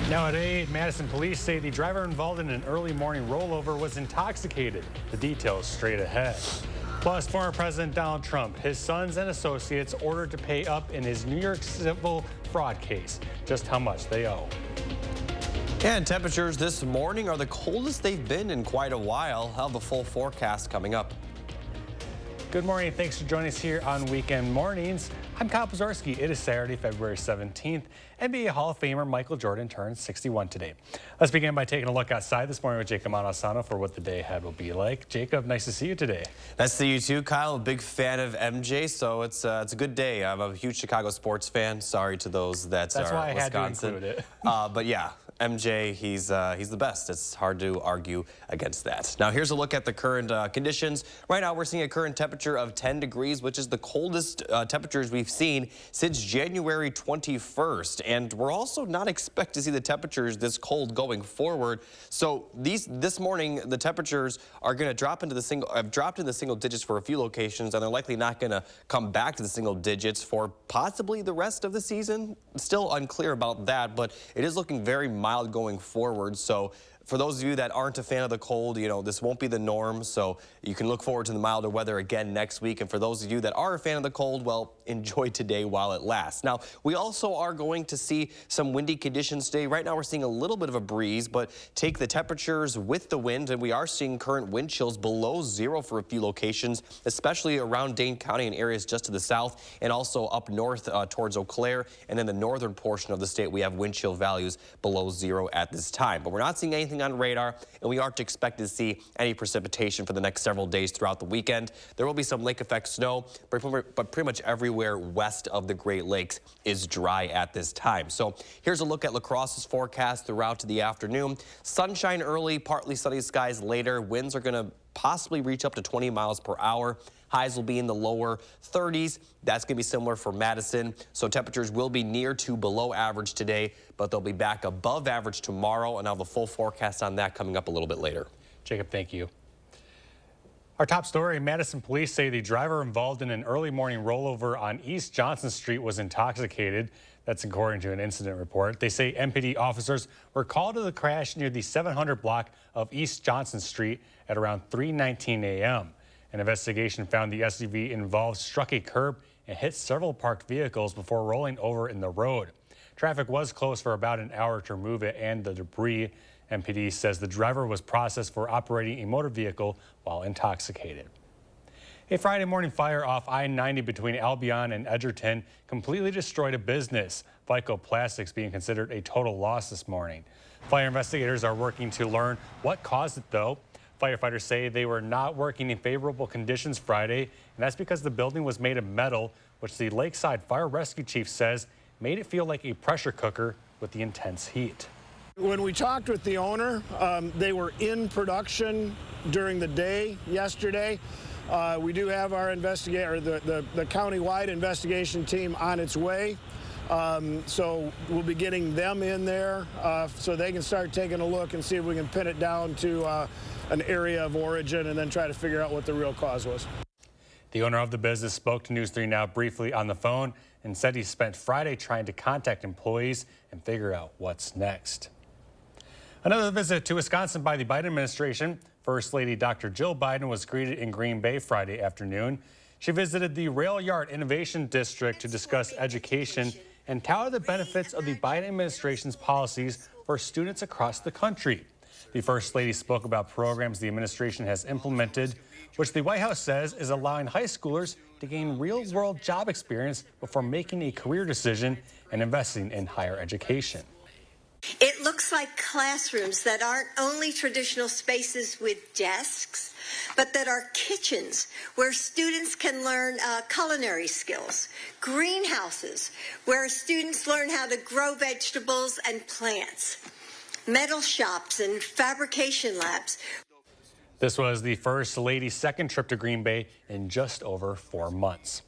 Now at 8, Madison police say the driver involved in an early morning rollover was intoxicated. The details straight ahead. Plus, former President Donald Trump, his sons and associates ordered to pay up in his New York civil fraud case. Just how much they owe. And temperatures this morning are the coldest they've been in quite a while. I'll have the full forecast coming up. Good morning. Thanks for joining us here on Weekend Mornings. I'm Kyle Pazarski. It is Saturday, February 17th. NBA Hall of Famer Michael Jordan turns 61 today. Let's begin by taking a look outside this morning with Jacob Montesano for what the day ahead will be like. Jacob, nice to see you today. Nice to see you too, Kyle. A big fan of MJ, so it's a good day. I'm a huge Chicago sports fan. Sorry to those that That's are why I Wisconsin. had to include it. But yeah, MJ, he's the best. It's hard to argue against that. Now here's a look at the current conditions. Right now we're seeing a current temperature of 10 degrees, which is the coldest temperatures we've seen since January 21st. And we're also not expect to see the temperatures this cold going forward. So this morning the temperatures are going to drop into have dropped into the single digits for a few locations, and they're likely not going to come back to the single digits for possibly the rest of the season. Still unclear about that, but it is looking very mild going forward. So for those of you that aren't a fan of the cold, you know, this won't be the norm, so you can look forward to the milder weather again next week. And for those of you that are a fan of the cold, well, enjoy today while it lasts. Now, we also are going to see some windy conditions today. Right now, we're seeing a little bit of a breeze, but take the temperatures with the wind, and we are seeing current wind chills below zero for a few locations, especially around Dane County and areas just to the south, and also up north towards Eau Claire, and in the northern portion of the state, we have wind chill values below zero at this time. But we're not seeing anything on radar, and we aren't expected to see any precipitation for the next several days throughout the weekend. There will be some lake effect snow, but pretty much everywhere west of the Great Lakes is dry at this time. So here's a look at La Crosse's forecast throughout the afternoon. Sunshine early, partly sunny skies later. Winds are going to possibly reach up to 20 miles per hour. Highs will be in the lower 30s. That's going to be similar for Madison. So temperatures will be near to below average today, but they'll be back above average tomorrow. And I'll have a full forecast on that coming up a little bit later. Jacob, thank you. Our top story, Madison police say the driver involved in an early morning rollover on East Johnson Street was intoxicated. That's according to an incident report. They say MPD officers were called to the crash near the 700 block of East Johnson Street at around 3:19 a.m. An investigation found the SUV involved struck a curb and hit several parked vehicles before rolling over in the road. Traffic was closed for about an hour to remove it and the debris. MPD says the driver was processed for operating a motor vehicle while intoxicated. A Friday morning fire off I-90 between Albion and Edgerton completely destroyed a business. Vico Plastics being considered a total loss this morning. Fire investigators are working to learn what caused it, though. Firefighters say they were not working in favorable conditions Friday, and that's because the building was made of metal, which the Lakeside Fire Rescue Chief says made it feel like a pressure cooker with the intense heat. When we talked with the owner, they were in production during the day yesterday. We do have our investigator, the county-wide investigation team on its way. So we'll be getting them in there so they can start taking a look and see if we can pin it down to an area of origin and then try to figure out what the real cause was. The owner of the business spoke to News 3 Now briefly on the phone and said he spent Friday trying to contact employees and figure out what's next. Another visit to Wisconsin by the Biden administration. First Lady Dr. Jill Biden was greeted in Green Bay Friday afternoon. She visited the Rail Yard Innovation District to discuss education and tout the benefits of the Biden administration's policies for students across the country. The First Lady spoke about programs the administration has implemented, which the White House says is allowing high schoolers to gain real-world job experience before making a career decision and investing in higher education. It looks like classrooms that aren't only traditional spaces with desks, but that are kitchens where students can learn culinary skills, greenhouses where students learn how to grow vegetables and plants, metal shops and fabrication labs. This was the First Lady's second trip to Green Bay in just over 4 months.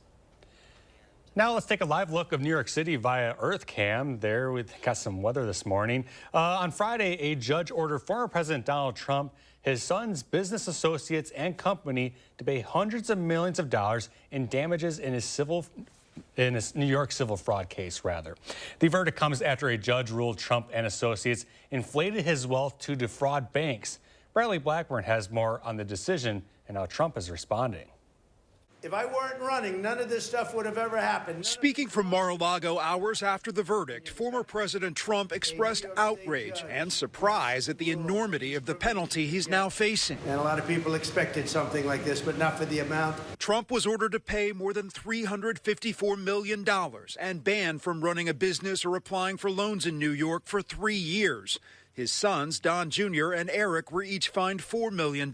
Now let's take a live look of New York City via EarthCam. There we got some weather this morning. On Friday, a judge ordered former President Donald Trump, his sons, business associates, and company to pay hundreds of millions of dollars in damages in his civil in a New York civil fraud case, rather. The verdict comes after a judge ruled Trump and associates inflated his wealth to defraud banks. Bradley Blackburn has more on the decision and how Trump is responding. If I weren't running, none of this stuff would have ever happened. Speaking from Mar-a-Lago hours after the verdict, former President Trump expressed outrage and surprise at the enormity of the penalty he's now facing. And a lot of people expected something like this, but not for the amount. Trump was ordered to pay more than $354 million and banned from running a business or applying for loans in New York for 3 years. His sons, Don Jr. and Eric, were each fined $4 million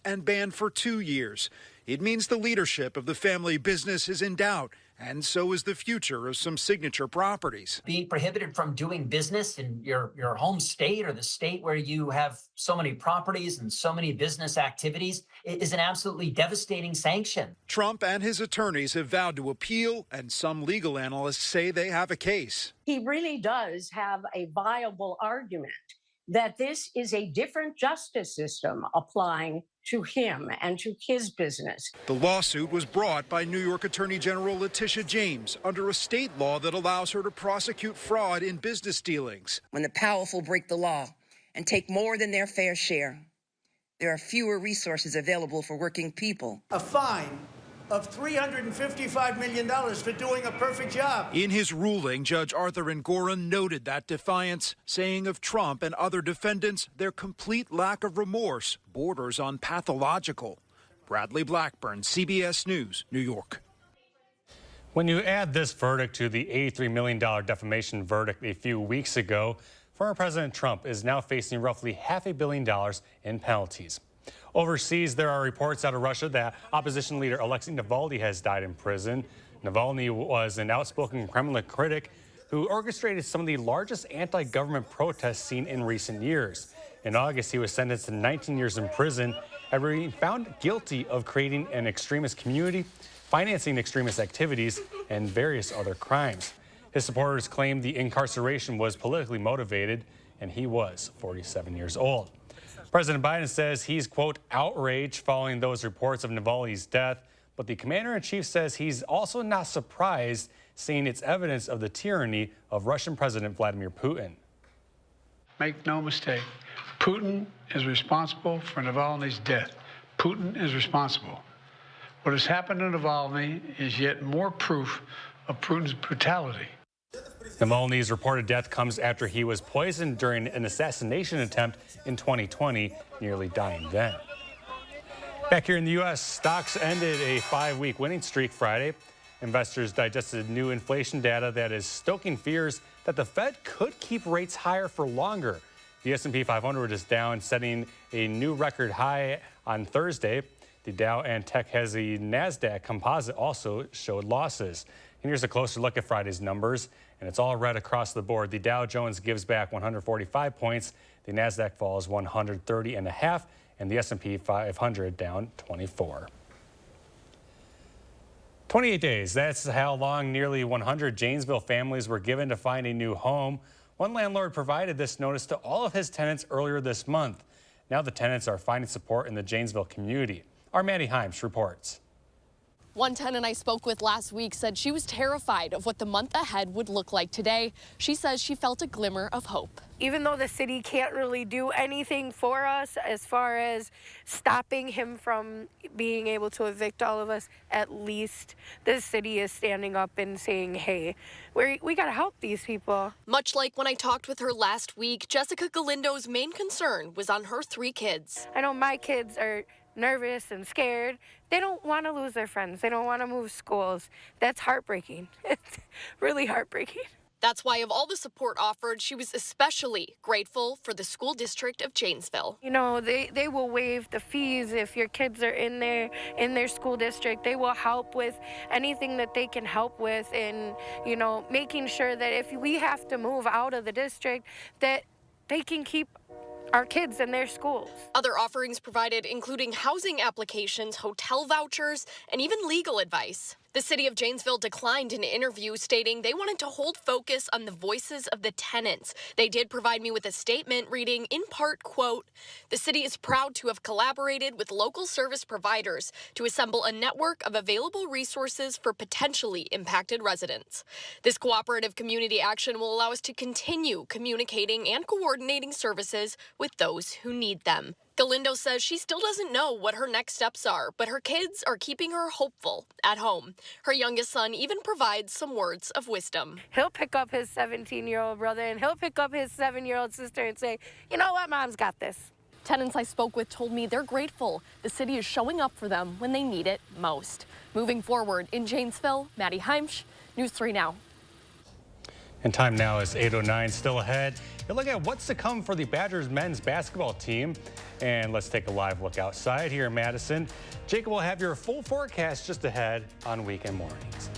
and banned for 2 years. It means the leadership of the family business is in doubt, and so is the future of some signature properties. Being prohibited from doing business in your home state or the state where you have so many properties and so many business activities is an absolutely devastating sanction. Trump and his attorneys have vowed to appeal, and some legal analysts say they have a case. He really does have a viable argument that this is a different justice system applying to him and to his business. The lawsuit was brought by New York Attorney General Letitia James under a state law that allows her to prosecute fraud in business dealings. When the powerful break the law and take more than their fair share, there are fewer resources available for working people. A fine of $355 million for doing a perfect job. In his ruling, Judge Arthur Engoron noted that defiance, saying of Trump and other defendants, their complete lack of remorse borders on pathological. Bradley Blackburn, CBS News, New York. When you add this verdict to the $83 million defamation verdict a few weeks ago, former President Trump is now facing roughly $500 million in penalties. Overseas, there are reports out of Russia that opposition leader Alexei Navalny has died in prison. Navalny was an outspoken Kremlin critic who orchestrated some of the largest anti-government protests seen in recent years. In August, he was sentenced to 19 years in prison after being found guilty of creating an extremist community, financing extremist activities, and various other crimes. His supporters claimed the incarceration was politically motivated, and he was 47 years old. President Biden says he's, quote, outraged following those reports of Navalny's death, but the commander-in-chief says he's also not surprised, saying it's evidence of the tyranny of Russian President Vladimir Putin. Make no mistake, Putin is responsible for Navalny's death. Putin is responsible. What has happened to Navalny is yet more proof of Putin's brutality. Navalny's reported death comes after he was poisoned during an assassination attempt in 2020, nearly dying then. Back here in the U.S., stocks ended a 5-week winning streak Friday. Investors digested new inflation data that is stoking fears that the Fed could keep rates higher for longer. The S&P 500 is down, setting a new record high on Thursday. The Dow and tech-heavy NASDAQ composite also showed losses. And here's a closer look at Friday's numbers, and it's all red across the board. The Dow Jones gives back 145 points, the NASDAQ falls 130.5, and the S&P 500 down 24. 28 days, that's how long nearly 100 Janesville families were given to find a new home. One landlord provided this notice to all of his tenants earlier this month. Now the tenants are finding support in the Janesville community. Our Maddie Himes reports. One tenant I spoke with last week said she was terrified of what the month ahead would look like today. She says she felt a glimmer of hope. Even though the city can't really do anything for us as far as stopping him from being able to evict all of us, at least the city is standing up and saying, hey, we got to help these people. Much like when I talked with her last week, Jessica Galindo's main concern was on her 3 kids. I know my kids are nervous and scared. They don't want to lose their friends. They don't want to move schools. That's heartbreaking. It's really heartbreaking. That's why of all the support offered, she was especially grateful for the school district of Janesville. You know, they will waive the fees if your kids are in their school district. They will help with anything that they can help with in, you know, making sure that if we have to move out of the district, that they can keep our kids in their schools. Other offerings provided including housing applications, hotel vouchers, and even legal advice. The city of Janesville declined an interview, stating they wanted to hold focus on the voices of the tenants. They did provide me with a statement reading, in part, quote, "The city is proud to have collaborated with local service providers to assemble a network of available resources for potentially impacted residents. This cooperative community action will allow us to continue communicating and coordinating services with those who need them." Galindo says she still doesn't know what her next steps are, but her kids are keeping her hopeful at home. Her youngest son even provides some words of wisdom. He'll pick up his 17-year-old brother and he'll pick up his 7-year-old sister and say, you know what, Mom's got this. Tenants I spoke with told me they're grateful the city is showing up for them when they need it most. Moving forward in Janesville, Maddie Heimsch, News 3 Now. And time now is 8:09, still ahead. You'll look at what's to come for the Badgers men's basketball team. And let's take a live look outside here in Madison. Jacob will have your full forecast just ahead on weekend mornings.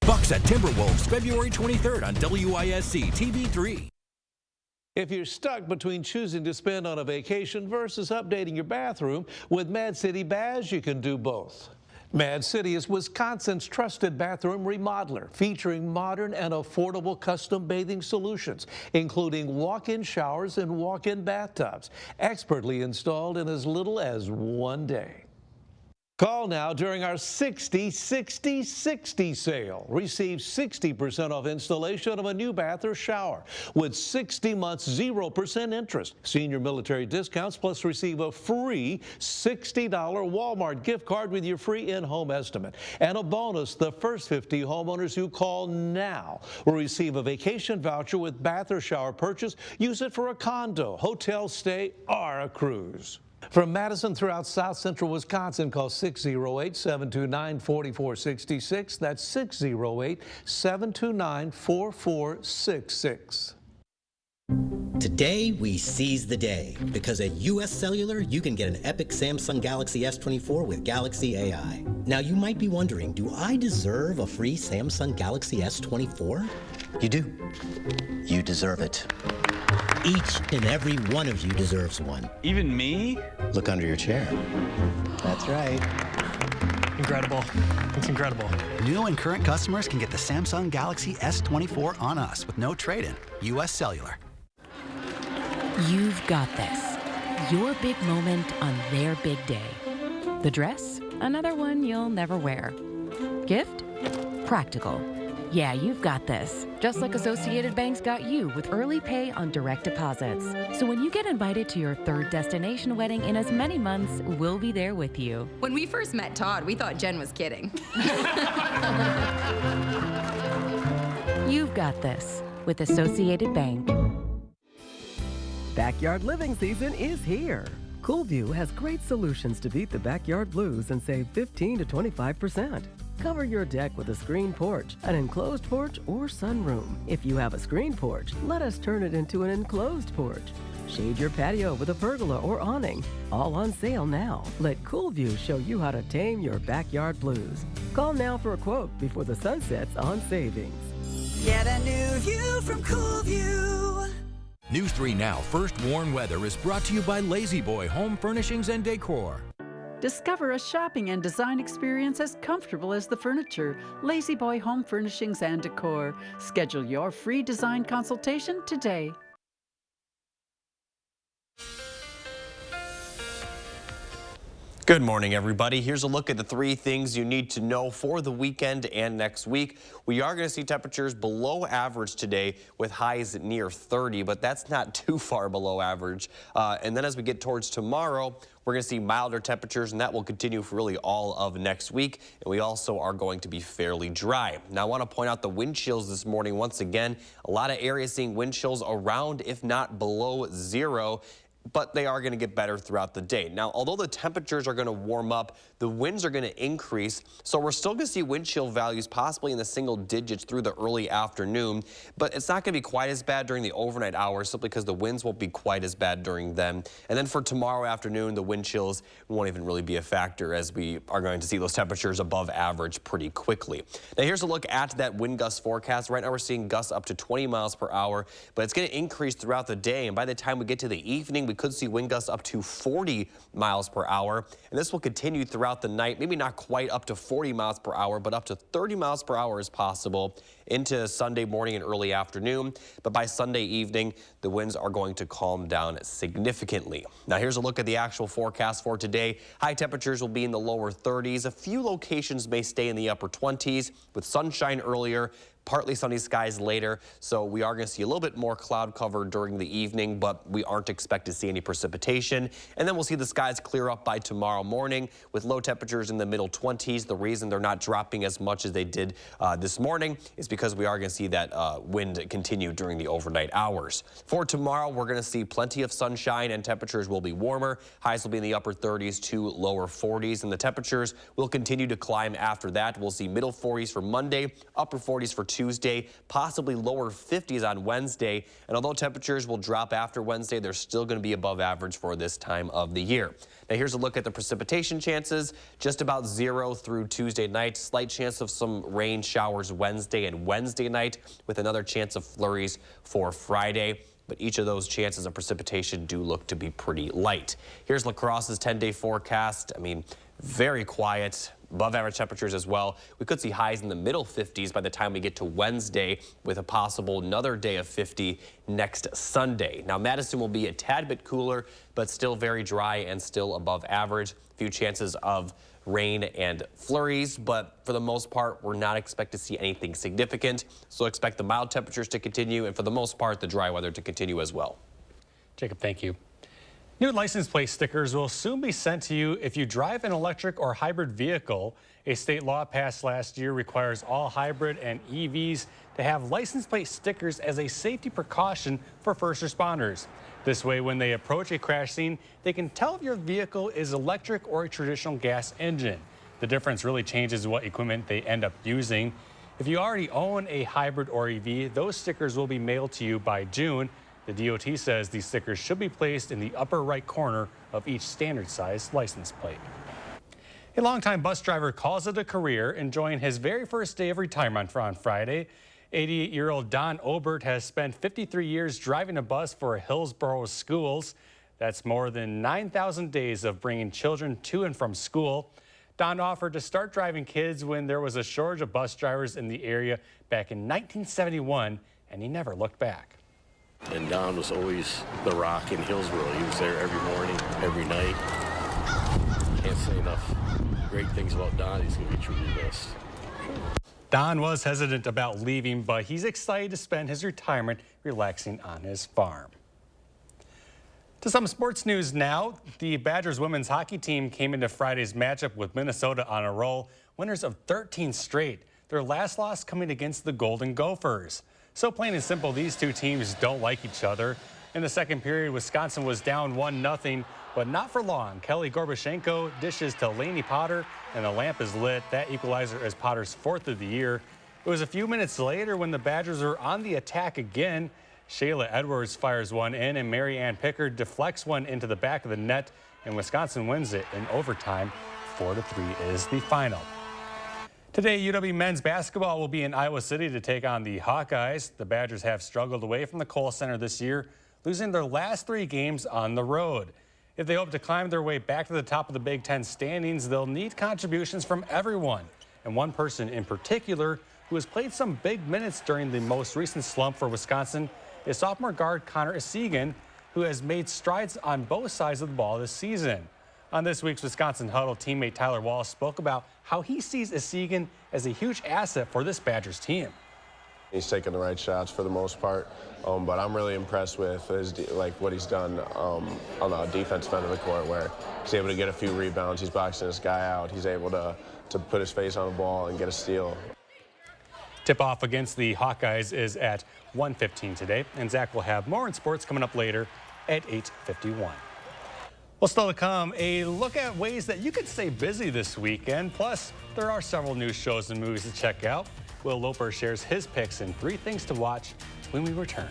Bucks at Timberwolves, February 23rd on WISC TV3. If you're stuck between choosing to spend on a vacation versus updating your bathroom, with Mad City Baths, you can do both. Mad City is Wisconsin's trusted bathroom remodeler, featuring modern and affordable custom bathing solutions, including walk-in showers and walk-in bathtubs, expertly installed in as little as 1 day. Call now during our 60-60-60 sale. Receive 60% off installation of a new bath or shower with 60 months 0% interest. Senior military discounts, plus receive a free $60 Walmart gift card with your free in-home estimate. And a bonus, the first 50 homeowners who call now will receive a vacation voucher with bath or shower purchase. Use it for a condo, hotel stay, or a cruise. From Madison throughout South Central Wisconsin, call 608-729-4466. That's 608-729-4466. Today, we seize the day, because at US Cellular, you can get an epic Samsung Galaxy S24 with Galaxy AI. Now, you might be wondering, do I deserve a free Samsung Galaxy S24? You do. You deserve it. Each and every one of you deserves one. Even me? Look under your chair. That's right. Incredible. It's incredible. New and current customers can get the Samsung Galaxy S24 on us with no trade-in. US Cellular. You've got this. Your big moment on their big day. The dress? Another one you'll never wear. Gift? Practical. Yeah, you've got this. Just like Associated Bank's got you with early pay on direct deposits. So when you get invited to your third destination wedding in as many months, we'll be there with you. When we first met Todd, we thought Jen was kidding. You've got this with Associated Bank. Backyard living season is here. Coolview has great solutions to beat the backyard blues and save 15 to 25%. Cover your deck with a screen porch, an enclosed porch, or sunroom. If you have a screen porch, let us turn it into an enclosed porch. Shade your patio with a pergola or awning. All on sale now. Let Coolview show you how to tame your backyard blues. Call now for a quote before the sun sets on savings. Get a new view from Coolview. News 3 Now First Warn Weather is brought to you by Lazy Boy Home Furnishings and Decor. Discover a shopping and design experience as comfortable as the furniture. Lazy Boy Home Furnishings and Decor. Schedule your free design consultation today. Good morning, everybody. Here's a look at the 3 things you need to know for the weekend and next week. We are going to see temperatures below average today with highs near 30, but that's not too far below average. And then as we get towards tomorrow, we're going to see milder temperatures, and that will continue for really all of next week. And we also are going to be fairly dry. Now, I want to point out the wind chills this morning. Once again, a lot of areas seeing wind chills around, if not below 0. But they are going to get better throughout the day. Now, although the temperatures are going to warm up, the winds are going to increase. So we're still going to see wind chill values possibly in the single digits through the early afternoon. But it's not going to be quite as bad during the overnight hours simply because the winds won't be quite as bad during them. And then for tomorrow afternoon, the wind chills won't even really be a factor as we are going to see those temperatures above average pretty quickly. Now, here's a look at that wind gust forecast. Right now, we're seeing gusts up to 20 miles per hour, but it's going to increase throughout the day. And by the time we get to the evening, we we could see wind gusts up to 40 miles per hour. And this will continue throughout the night, maybe not quite up to 40 miles per hour, but up to 30 miles per hour is possible into Sunday morning and early afternoon. But by Sunday evening, the winds are going to calm down significantly. Now here's a look at the actual forecast for today. High temperatures will be in the lower 30s. A few locations may stay in the upper 20s with sunshine earlier, partly sunny skies later, so we are going to see a little bit more cloud cover during the evening, but we aren't expected to see any precipitation. And then we'll see the skies clear up by tomorrow morning with low temperatures in the middle 20s. The reason they're not dropping as much as they did this morning is because we are going to see that wind continue during the overnight hours. For tomorrow, we're going to see plenty of sunshine and temperatures will be warmer. Highs will be in the upper 30s to lower 40s, and the temperatures will continue to climb after that. We'll see middle 40s for Monday, upper 40s for Tuesday, possibly lower 50s on Wednesday. And although temperatures will drop after Wednesday, they're still going to be above average for this time of the year. Now here's a look at the precipitation chances. Just about 0 through Tuesday night. Slight chance of some rain showers Wednesday and Wednesday night, with another chance of flurries for Friday. But each of those chances of precipitation do look to be pretty light. Here's La Crosse's 10-day forecast. I mean, very quiet. Above average temperatures as well. We could see highs in the middle 50s by the time we get to Wednesday, with a possible another day of 50 next Sunday. Now Madison will be a tad bit cooler, but still very dry and still above average. A few chances of rain and flurries, but for the most part, we're not expected to see anything significant. So expect the mild temperatures to continue, and for the most part, the dry weather to continue as well. Jacob, thank you. New license plate stickers will soon be sent to you if you drive an electric or hybrid vehicle. A state law passed last year requires all hybrid and EVs to have license plate stickers as a safety precaution for first responders. This way, when they approach a crash scene, they can tell if your vehicle is electric or a traditional gas engine. The difference really changes what equipment they end up using. If you already own a hybrid or EV, those stickers will be mailed to you by June. The DOT says these stickers should be placed in the upper right corner of each standard-sized license plate. A longtime bus driver calls it a career, enjoying his very first day of retirement on Friday. 88-year-old Don Obert has spent 53 years driving a bus for Hillsborough schools. That's more than 9,000 days of bringing children to and from school. Don offered to start driving kids when there was a shortage of bus drivers in the area back in 1971, and he never looked back. And Don was always the rock in Hillsborough. He was there every morning, every night. Can't say enough great things about Don. He's going to be truly missed. Don was hesitant about leaving, but he's excited to spend his retirement relaxing on his farm. To some sports news now. The Badgers women's hockey team came into Friday's matchup with Minnesota on a roll, winners of 13 straight. Their last loss coming against the Golden Gophers. So plain and simple, these two teams don't like each other. In the second period, Wisconsin was down 1-0, but not for long. Kelly Gorbashenko dishes to Lainey Potter, and the lamp is lit. That equalizer is Potter's 4th of the year. It was a few minutes later when the Badgers were on the attack again. Shayla Edwards fires one in, and Mary Ann Pickard deflects one into the back of the net, and Wisconsin wins it in overtime. 4-3 is the final. Today, UW men's basketball will be in Iowa City to take on the Hawkeyes. The Badgers have struggled away from the Kohl Center this year, losing their last 3 games on the road. If they hope to climb their way back to the top of the Big Ten standings, they'll need contributions from everyone. And one person in particular who has played some big minutes during the most recent slump for Wisconsin is sophomore guard Connor Esigan, who has made strides on both sides of the ball this season. On this week's Wisconsin Huddle, teammate Tyler Wallace spoke about how he sees Esigan as a huge asset for this Badgers team. He's taking the right shots for the most part, but I'm really impressed with what he's done on the defensive end of the court, where he's able to get a few rebounds. He's boxing this guy out. He's able to put his face on the ball and get a steal. Tip-off against the Hawkeyes is at 1:15 today, and Zach will have more in sports coming up later at 8:51. Well, still to come, a look at ways that you could stay busy this weekend. Plus, there are several new shows and movies to check out. Will Loper shares his picks and 3 things to watch when we return.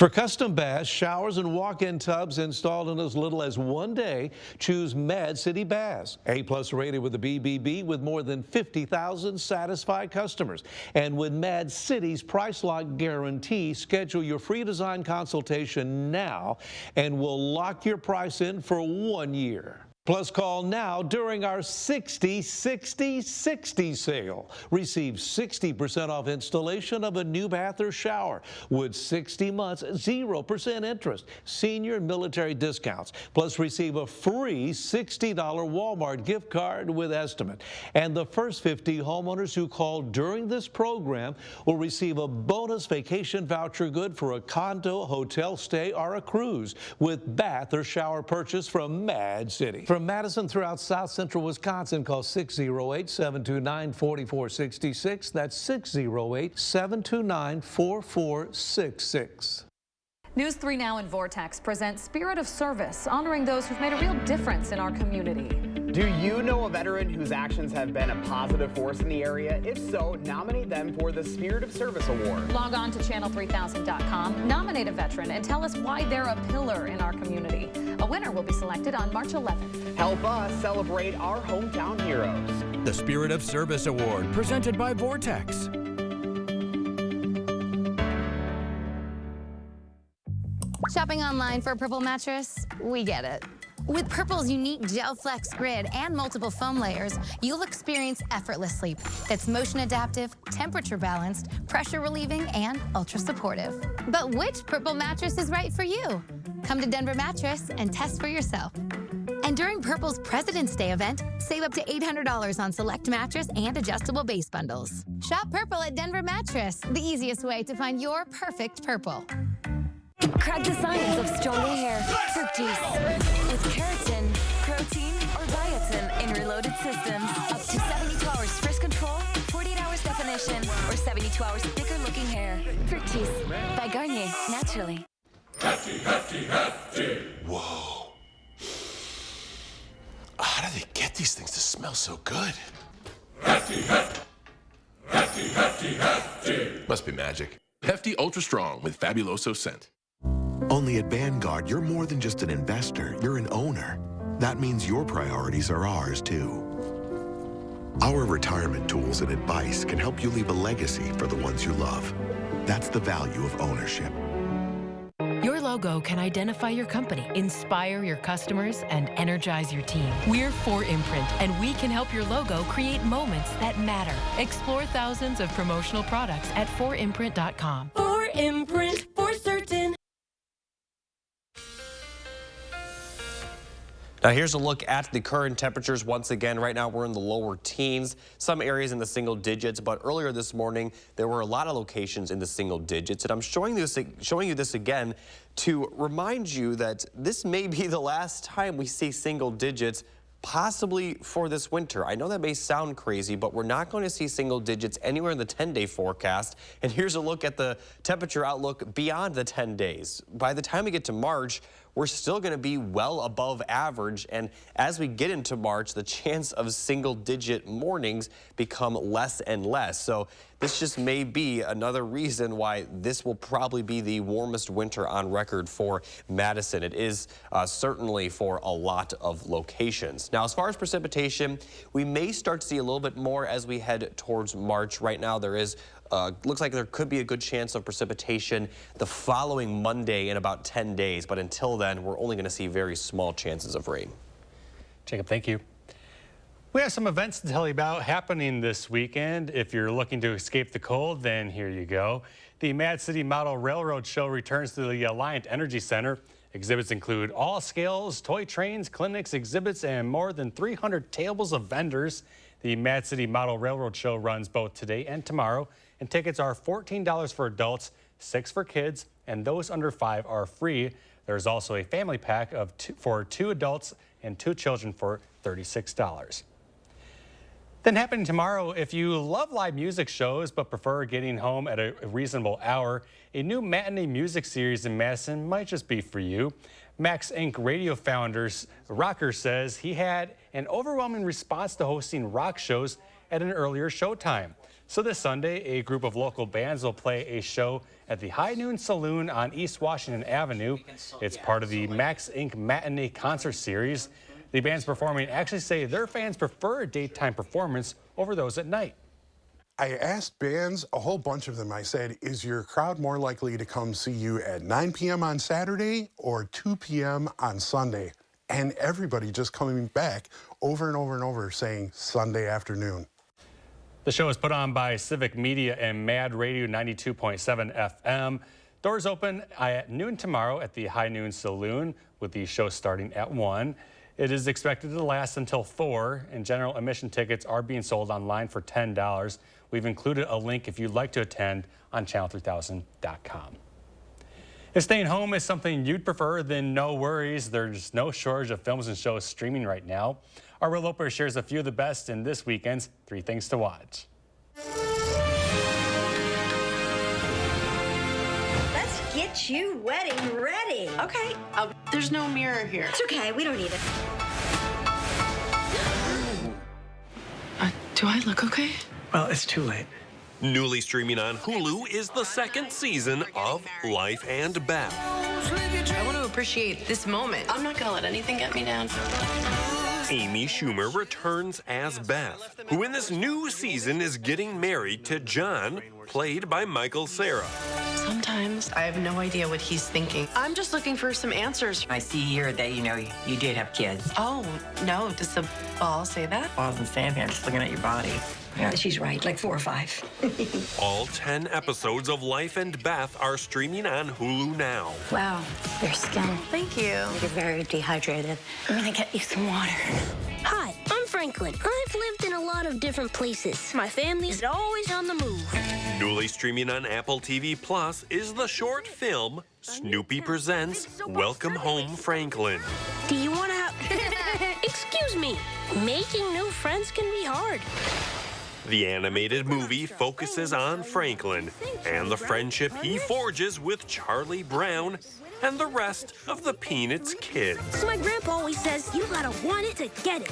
For custom baths, showers, and walk-in tubs installed in as little as 1 day, choose Mad City Baths. A+ rated with the BBB with more than 50,000 satisfied customers. And with Mad City's Price Lock Guarantee, schedule your free design consultation now and we'll lock your price in for 1 year. Plus, call now during our 60-60-60 sale. Receive 60% off installation of a new bath or shower with 60 months, 0% interest, senior and military discounts. Plus, receive a free $60 Walmart gift card with estimate. And the first 50 homeowners who call during this program will receive a bonus vacation voucher good for a condo, hotel stay, or a cruise with bath or shower purchase from Mad City. From Madison throughout South Central Wisconsin, call 608-729-4466. That's 608-729-4466. News 3 Now and Vortex presents Spirit of Service, honoring those who've made a real difference in our community. Do you know a veteran whose actions have been a positive force in the area? If so, nominate them for the Spirit of Service Award. Log on to channel3000.com, nominate a veteran, and tell us why they're a pillar in our community. A winner will be selected on March 11th. Help us celebrate our hometown heroes. The Spirit of Service Award, presented by Vortex. Shopping online for a Purple mattress? We get it. With Purple's unique Gel Flex grid and multiple foam layers, you'll experience effortless sleep that's motion adaptive, temperature balanced, pressure relieving, and ultra supportive. But which Purple mattress is right for you? Come to Denver Mattress and test for yourself. And during Purple's President's Day event, save up to $800 on select mattress and adjustable base bundles. Shop Purple at Denver Mattress, the easiest way to find your perfect Purple. Crack the science of stronger hair. Fructis. With keratin, protein, or biotin in reloaded systems. Up to 72 hours frizz control, 48 hours definition, or 72 hours thicker looking hair. Fructis by Garnier, naturally. Hefty, hefty, hefty. Whoa. How do they get these things to smell so good? Hefty, hefty. Hefty, hefty, hefty. Must be magic. Hefty Ultra Strong with Fabuloso scent. Only at Vanguard, you're more than just an investor, you're an owner. That means your priorities are ours, too. Our retirement tools and advice can help you leave a legacy for the ones you love. That's the value of ownership. Your logo can identify your company, inspire your customers, and energize your team. We're 4imprint, and we can help your logo create moments that matter. Explore thousands of promotional products at 4imprint.com. 4imprint, for certain. Now here's a look at the current temperatures. Once again, right now we're in the lower teens, some areas in the single digits, but earlier this morning there were a lot of locations in the single digits. And I'm showing you this again to remind you that this may be the last time we see single digits, possibly for this winter. I know that may sound crazy, but we're not going to see single digits anywhere in the 10-day forecast. And here's a look at the temperature outlook beyond the 10 days. By the time we get to March, we're still going to be well above average. And as we get into March, the chance of single-digit mornings become less and less. So this just may be another reason why this will probably be the warmest winter on record for Madison. It is certainly for a lot of locations. Now, as far as precipitation, we may start to see a little bit more as we head towards March. Right now, there is looks like there could be a good chance of precipitation the following Monday in about 10 days. But until then, we're only going to see very small chances of rain. Jacob, thank you. We have some events to tell you about happening this weekend. If you're looking to escape the cold, then here you go. The Mad City Model Railroad Show returns to the Alliant Energy Center. Exhibits include all scales, toy trains, clinics, exhibits, and more than 300 tables of vendors. The Mad City Model Railroad Show runs both today and tomorrow, and tickets are $14 for adults, $6 for kids, and those under 5 are free. There's also a family pack for 2 adults and 2 children for $36. Then happening tomorrow, if you love live music shows but prefer getting home at a reasonable hour, a new matinee music series in Madison might just be for you. Max Inc. radio founder Rocker says he had an overwhelming response to hosting rock shows at an earlier showtime. So this Sunday, a group of local bands will play a show at the High Noon Saloon on East Washington Avenue. It's part of the Max Inc. Matinee Concert Series. The bands performing actually say their fans prefer a daytime performance over those at night. I asked bands, a whole bunch of them, I said, is your crowd more likely to come see you at 9 p.m. on Saturday or 2 p.m. on Sunday? And everybody just coming back over and over and over saying Sunday afternoon. The show is put on by Civic Media and Mad Radio 92.7 FM. Doors open at noon tomorrow at the High Noon Saloon, with the show starting at 1. It is expected to last until 4, and general admission tickets are being sold online for $10. We've included a link if you'd like to attend on channel3000.com. If staying home is something you'd prefer, then no worries. There's no shortage of films and shows streaming right now. Our Will Loper shares a few of the best in this weekend's 3 Things to Watch. Let's get you wedding ready. Okay, there's no mirror here. It's okay, we don't need it. Do I look okay? Well, it's too late. Newly streaming on Hulu is the 2nd season of Life and Beth. I want to appreciate this moment. I'm not gonna let anything get me down. Amy Schumer returns as Beth, who in this new season is getting married to John, played by Michael Cera. Sometimes I have no idea what he's thinking. I'm just looking for some answers. I see here that, you did have kids. Oh, no, does the ball say that? I wasn't standing here, I'm just looking at your body. Yeah. She's right, like 4 or 5. All 10 episodes of Life and Beth are streaming on Hulu now. Wow, your skin. Thank you. You're very dehydrated. I'm gonna get you some water. Hi, I'm Franklin. I've lived in a lot of different places. My family's always on the move. Newly streaming on Apple TV Plus is the short film Snoopy Presents Welcome Home, Franklin. Do you want to have... Excuse me. Making new friends can be hard. The animated movie focuses on Franklin and the friendship he forges with Charlie Brown and the rest of the Peanuts kids. My grandpa always says, you gotta want it to get it.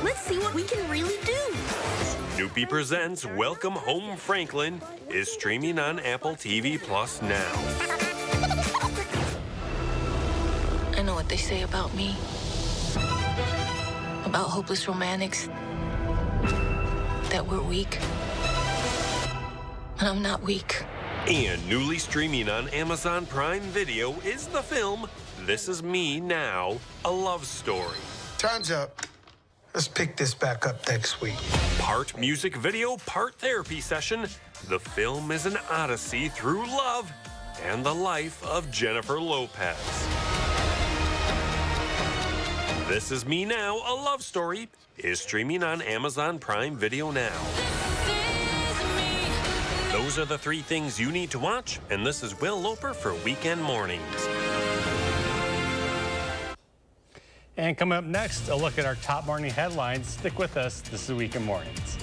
Let's see what we can really do. Snoopy Presents Welcome Home, Franklin is streaming on Apple TV Plus now. I know what they say about me. About hopeless romantics. That we're weak. And I'm not weak. And newly streaming on Amazon Prime Video is the film This Is Me Now, a love story. Time's up. Let's pick this back up next week. Part music video, part therapy session. The film is an odyssey through love and the life of Jennifer Lopez. This Is Me Now, a love story, is streaming on Amazon Prime Video now. Those are the 3 things you need to watch, and this is Will Loper for Weekend Mornings. And coming up next, a look at our top morning headlines. Stick with us. This is Weekend Mornings.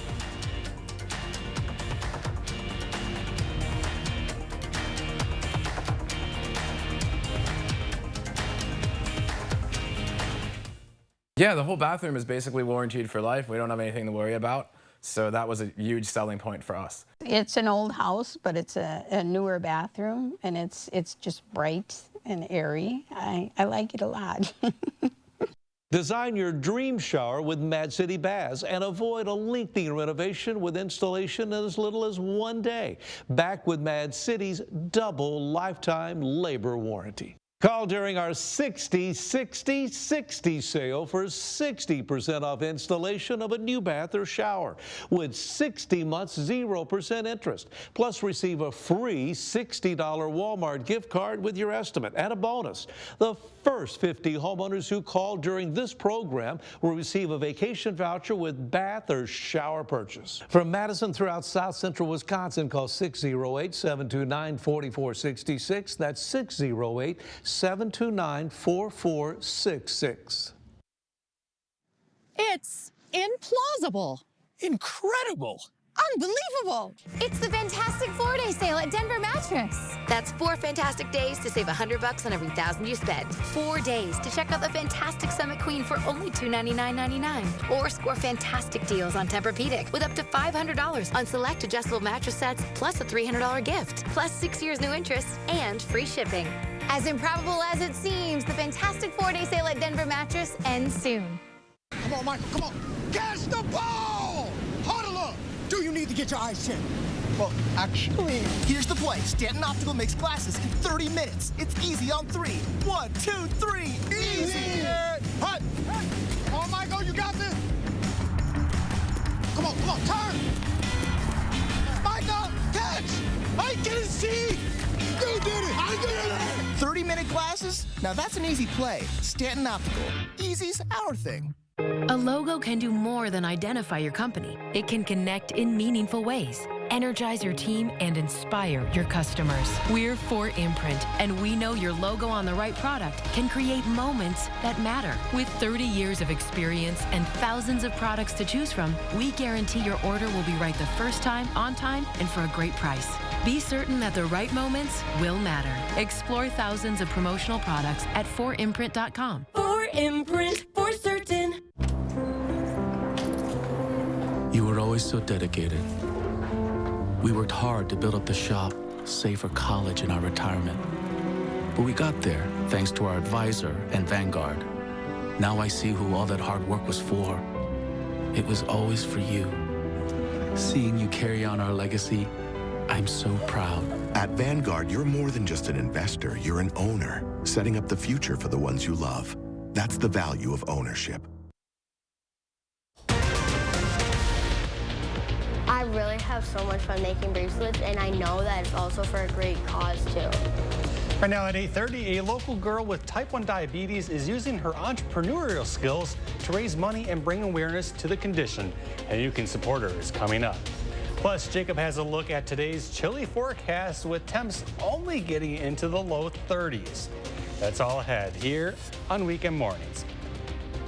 Yeah, the whole bathroom is basically warranted for life. We don't have anything to worry about. So that was a huge selling point for us. It's an old house, but it's a newer bathroom, and it's just bright and airy. I like it a lot. Design your dream shower with Mad City Baths and avoid a lengthy renovation with installation in as little as 1 day. Back with Mad City's double lifetime labor warranty. Call during our 60-60-60 sale for 60% off installation of a new bath or shower with 60 months 0% interest. Plus receive a free $60 Walmart gift card with your estimate and a bonus. The first 50 homeowners who call during this program will receive a vacation voucher with bath or shower purchase. From Madison throughout South Central Wisconsin, call 608-729-4466. That's 608-729-4466. It's implausible. Incredible. unbelievable. It's the Fantastic 4-Day sale at Denver Mattress. That's 4 fantastic days to save $100 on every $1,000 you spend. 4 days to check out the fantastic Summit Queen for only $299.99. Or score fantastic deals on Tempur-Pedic with up to $500 on select adjustable mattress sets, plus a $300 gift, plus 6 years new interest and free shipping. As improbable as it seems, the Fantastic 4-Day sale at Denver Mattress ends soon. Come on, Michael, come on. Catch the ball! Huddle up! Do you need to get your eyes checked? Well, actually... Here's the play. Stanton Optical makes glasses in 30 minutes. It's easy on 3. 1, 2, 3. Easy! Hut! Come on, Michael, you got this! Come on, turn! Michael, catch! I didn't see! You did it! I did it! 30-minute glasses? Now that's an easy play. Stanton Optical. Easy's our thing. A logo can do more than identify your company. It can connect in meaningful ways, energize your team, and inspire your customers. We're 4imprint, and we know your logo on the right product can create moments that matter. With 30 years of experience and thousands of products to choose from, we guarantee your order will be right the first time, on time, and for a great price. Be certain that the right moments will matter. Explore thousands of promotional products at 4imprint.com. 4imprint, for certain. You were always so dedicated. We worked hard to build up the shop, save for college and our retirement. But we got there thanks to our advisor and Vanguard. Now I see who all that hard work was for. It was always for you. Seeing you carry on our legacy, I'm so proud. At Vanguard, you're more than just an investor, you're an owner, setting up the future for the ones you love. That's the value of ownership. I really have so much fun making bracelets, and I know that it's also for a great cause, too. Right now at 8:30, a local girl with type 1 diabetes is using her entrepreneurial skills to raise money and bring awareness to the condition. And you can support her is coming up. Plus, Jacob has a look at today's chilly forecast with temps only getting into the low 30s. That's all ahead here on Weekend Mornings.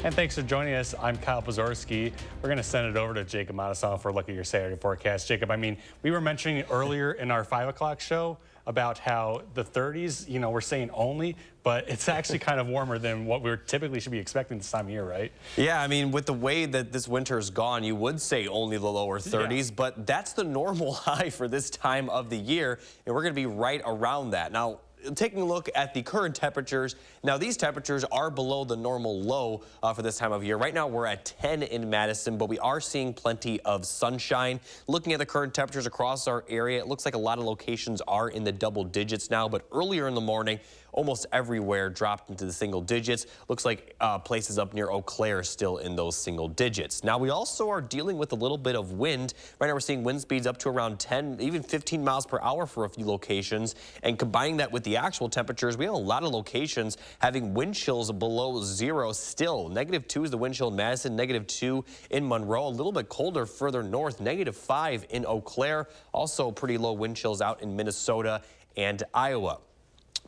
And thanks for joining us. I'm Kyle Pozorski. We're going to send it over to Jacob Montesano for a look at your Saturday forecast. Jacob, I mean, we were mentioning earlier in our 5 o'clock show about how the 30s, you know, we're saying only, but it's actually kind of warmer than what we typically should be expecting this time of year, right? Yeah, I mean, with the way that this winter's gone, you would say only the lower 30s, but that's the normal high for this time of the year, and we're going to be right around that. Now, taking a look at the current temperatures, now these temperatures are below the normal low for this time of year. Right now we're at 10 in Madison, but we are seeing plenty of sunshine. Looking at the current temperatures across our area, it looks like a lot of locations are in the double digits now, but earlier in the morning, almost everywhere dropped into the single digits. Looks like places up near Eau Claire still in those single digits. Now we also are dealing with a little bit of wind. Right now we're seeing wind speeds up to around 10, even 15 miles per hour for a few locations. And combining that with the actual temperatures, we have a lot of locations having wind chills below 0 still. -2 is the wind chill in Madison, -2 in Monroe, a little bit colder further north, -5 in Eau Claire. Also pretty low wind chills out in Minnesota and Iowa.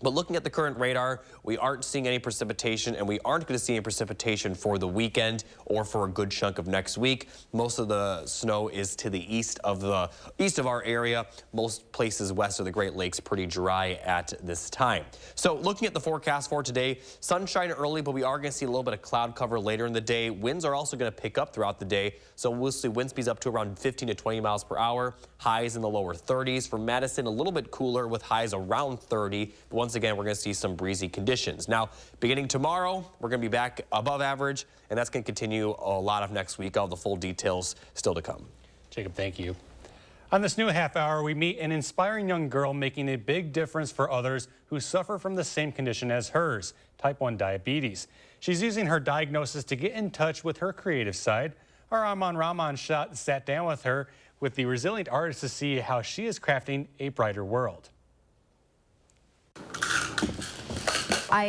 But looking at the current radar, we aren't seeing any precipitation, and we aren't going to see any precipitation for the weekend or for a good chunk of next week. Most of the snow is to the east of our area. Most places west of the Great Lakes pretty dry at this time. So looking at the forecast for today, sunshine early, but we are going to see a little bit of cloud cover later in the day. Winds are also going to pick up throughout the day, so we'll see wind speeds up to around 15 to 20 miles per hour. Highs in the lower 30s. For Madison, a little bit cooler with highs around 30. But once again, we're going to see some breezy conditions. Now, beginning tomorrow, we're going to be back above average, and that's going to continue a lot of next week. All the full details still to come. Jacob, thank you. On this new half hour, we meet an inspiring young girl making a big difference for others who suffer from the same condition as hers, type 1 diabetes. She's using her diagnosis to get in touch with her creative side. Our Aman Rahman sat down with her, with the resilient artist, to see how she is crafting a brighter world. I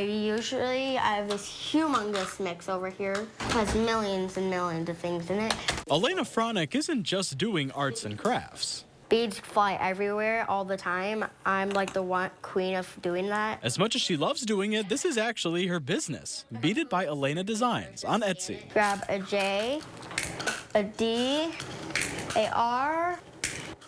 have this humongous mix over here. It has millions and millions of things in it. Elena Fronick isn't just doing arts and crafts. Beads fly everywhere all the time. I'm like the one queen of doing that. As much as she loves doing it, this is actually her business. Beaded by Elena Designs on Etsy. Grab a J, a D, a R,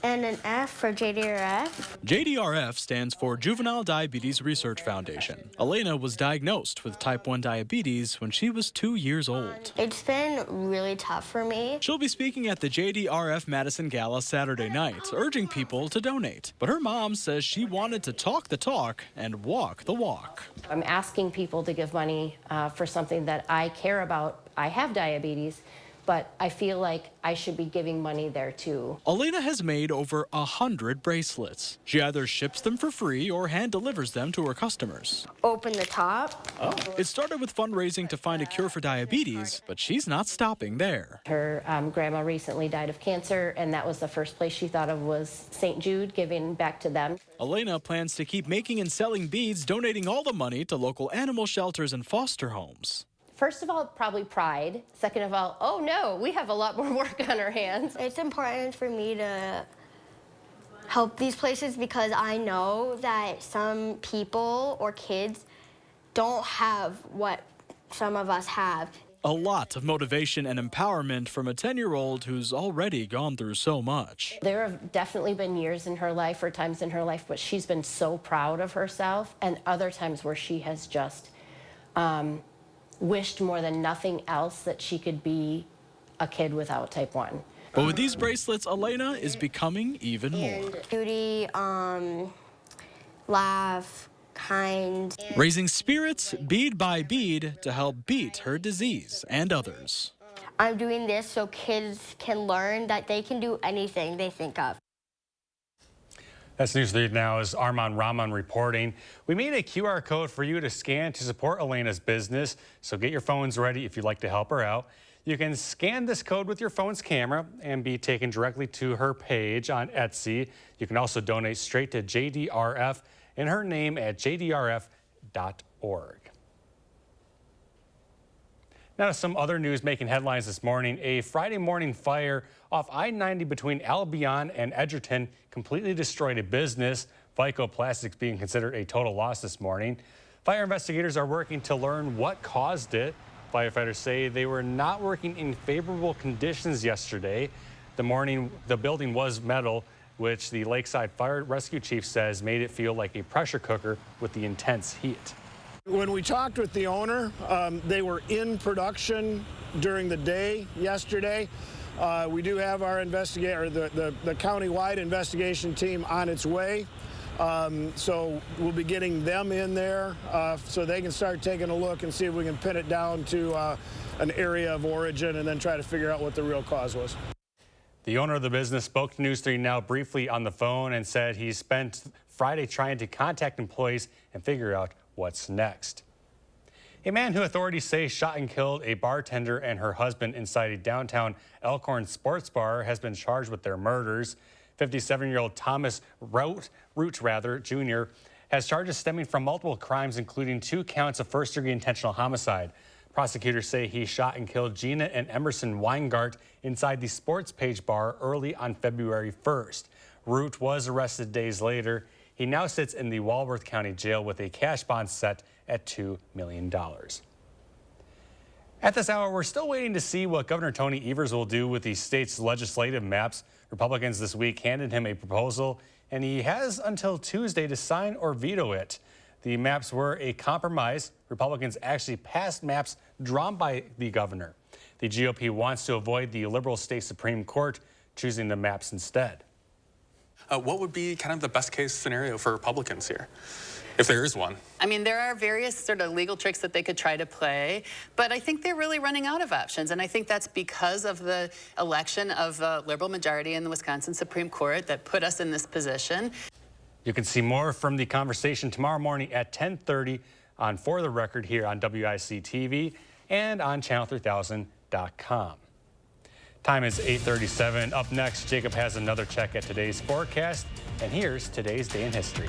And an F for JDRF. JDRF stands for Juvenile Diabetes Research Foundation. Elena was diagnosed with type 1 diabetes when she was 2 years old. It's been really tough for me. She'll be speaking at the JDRF Madison Gala Saturday night, urging people to donate. But her mom says she wanted to talk the talk and walk the walk. I'm asking people to give money for something that I care about. I have diabetes, but I feel like I should be giving money there too. Elena has made over 100 bracelets. She either ships them for free or hand delivers them to her customers. Open the top. It started with fundraising to find a cure for diabetes, but she's not stopping there. Her grandma recently died of cancer, and that was the first place she thought of was St. Jude, giving back to them. Elena plans to keep making and selling beads, donating all the money to local animal shelters and foster homes. First of all, probably pride. Second of all, oh no, we have a lot more work on our hands. It's important for me to help these places because I know that some people or kids don't have what some of us have. A lot of motivation and empowerment from a 10-year-old who's already gone through so much. There have definitely been years in her life or times in her life, but she's been so proud of herself, and other times where she has just wished more than nothing else that she could be a kid without type 1. But with these bracelets, Elena is becoming even more. Beauty, laugh, kind. Raising spirits bead by bead to help beat her disease and others. I'm doing this so kids can learn that they can do anything they think of. That's News 3 Now is Arman Rahman reporting. We made a QR code for you to scan to support Elena's business, so get your phones ready if you'd like to help her out. You can scan this code with your phone's camera and be taken directly to her page on Etsy. You can also donate straight to JDRF in her name at jdrf.org. Now to some other news making headlines this morning. A Friday morning fire off I-90 between Albion and Edgerton completely destroyed a business. FICO Plastics being considered a total loss this morning. Fire investigators are working to learn what caused it. Firefighters say they were not working in favorable conditions yesterday. The building was metal, which the Lakeside Fire Rescue Chief says made it feel like a pressure cooker with the intense heat. When we talked with the owner, they were in production during the day yesterday. We do have our the county-wide investigation team on its way. So we'll be getting them in there so they can start taking a look and see if we can pin it down to an area of origin and then try to figure out what the real cause was. The owner of the business spoke to News 3 Now briefly on the phone and said he spent Friday trying to contact employees and figure out what's next. A man who authorities say shot and killed a bartender and her husband inside a downtown Elkhorn sports bar has been charged with their murders. 57-year-old Thomas Root Jr. has charges stemming from multiple crimes, including 2 counts of first-degree intentional homicide. Prosecutors say he shot and killed Gina and Emerson Weingart inside the Sports Page bar early on February 1st. Root was arrested days later. He now sits in the Walworth County Jail with a cash bond set at $2 million. At this hour, we're still waiting to see what Governor Tony Evers will do with the state's legislative maps. Republicans this week handed him a proposal, and he has until Tuesday to sign or veto it. The maps were a compromise. Republicans actually passed maps drawn by the governor. The GOP wants to avoid the liberal state Supreme Court choosing the maps instead. What would be kind of the best case scenario for Republicans here, if there is one? I mean, there are various sort of legal tricks that they could try to play, but I think they're really running out of options. And I think that's because of the election of a liberal majority in the Wisconsin Supreme Court that put us in this position. You can see more from the conversation tomorrow morning at 10:30 on For the Record here on WIC TV and on channel3000.com. Time is 8:37. Up next, Jacob has another check at today's forecast, and here's today's day in history.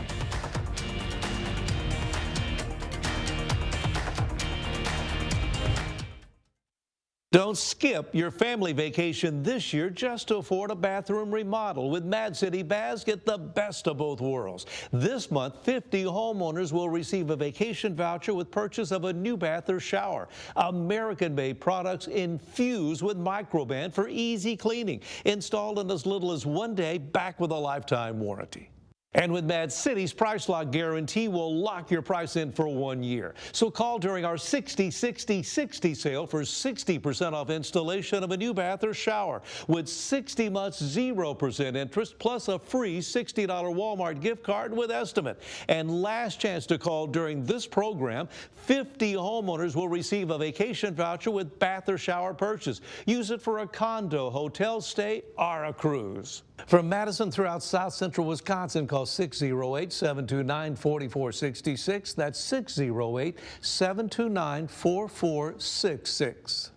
Don't skip your family vacation this year just to afford a bathroom remodel. With Mad City Baths, get the best of both worlds. This month, 50 homeowners will receive a vacation voucher with purchase of a new bath or shower. American-made products infused with Microban for easy cleaning. Installed in as little as 1 day, back with a lifetime warranty. And with Mad City's Price Lock Guarantee, we'll lock your price in for 1 year. So call during our 60-60-60 sale for 60% off installation of a new bath or shower with 60 months 0% interest plus a free $60 Walmart gift card with estimate. And last chance to call during this program, 50 homeowners will receive a vacation voucher with bath or shower purchase. Use it for a condo, hotel stay, or a cruise. From Madison throughout South Central Wisconsin, call 608-729-4466. That's 608-729-4466.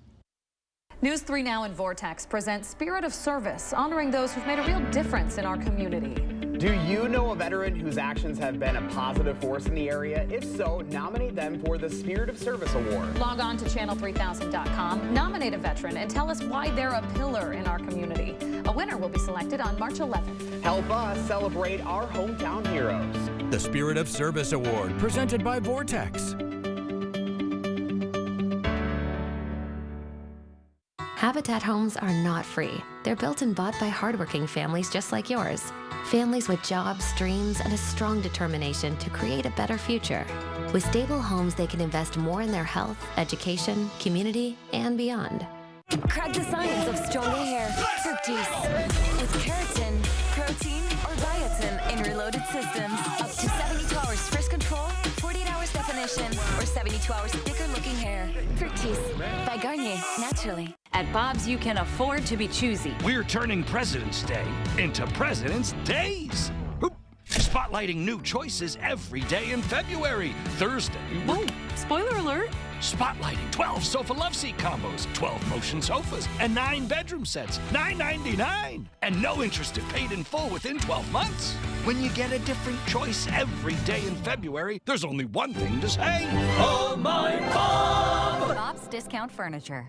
News 3 Now and Vortex presents Spirit of Service, honoring those who've made a real difference in our community. Do you know a veteran whose actions have been a positive force in the area? If so, nominate them for the Spirit of Service Award. Log on to channel3000.com, nominate a veteran, and tell us why they're a pillar in our community. A winner will be selected on March 11th. Help us celebrate our hometown heroes. The Spirit of Service Award, presented by Vortex. Habitat homes are not free. They're built and bought by hardworking families just like yours. Families with jobs, dreams, and a strong determination to create a better future. With stable homes, they can invest more in their health, education, community, and beyond. Crack the science of stronger hair. Fructis. With keratin, protein, or biotin in reloaded systems. Up to 72 hours frisk control, 48 hours definition, or 72 hours thicker looking hair. Fructis by Garnier, naturally. At Bob's, you can afford to be choosy. We're turning President's Day into President's Days. Spotlighting new choices every day in February. Thursday. Oh, spoiler alert. Spotlighting 12 sofa love seat combos, 12 motion sofas, and 9 bedroom sets, $9.99. And no interest if paid in full within 12 months. When you get a different choice every day in February, there's only one thing to say. Oh, my Bob! Bob's Discount Furniture.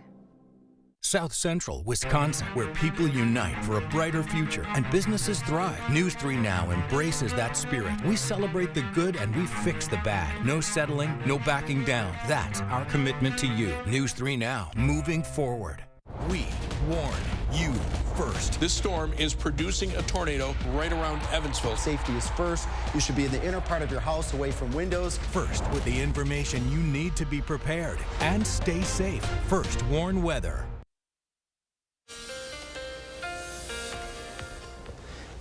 South Central, Wisconsin, where people unite for a brighter future and businesses thrive. News 3 Now embraces that spirit. We celebrate the good and we fix the bad. No settling, no backing down. That's our commitment to you. News 3 Now, moving forward. We warn you first. This storm is producing a tornado right around Evansville. Safety is first. You should be in the inner part of your house, away from windows. First, with the information you need to be prepared and stay safe. First Warn Weather.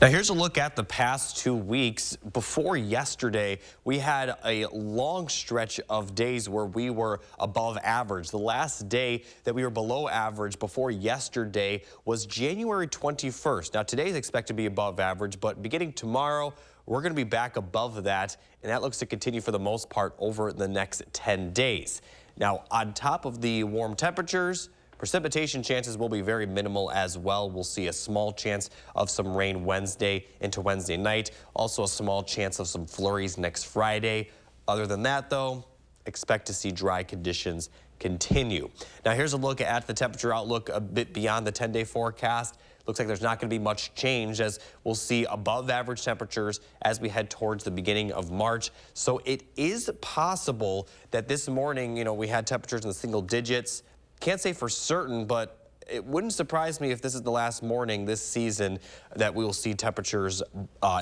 Now here's a look at the past 2 weeks. Before yesterday, we had a long stretch of days where we were above average. The last day that we were below average before yesterday was January 21st. Now today is expected to be above average, but beginning tomorrow, we're going to be back above that, and that looks to continue for the most part over the next 10 days. Now, on top of the warm temperatures, precipitation chances will be very minimal as well. We'll see a small chance of some rain Wednesday into Wednesday night. Also a small chance of some flurries next Friday. Other than that, though, expect to see dry conditions continue. Now here's a look at the temperature outlook a bit beyond the 10-day forecast. Looks like there's not going to be much change, as we'll see above average temperatures as we head towards the beginning of March. So it is possible that this morning, we had temperatures in the single digits. Can't say for certain, but it wouldn't surprise me if this is the last morning this season that we will see temperatures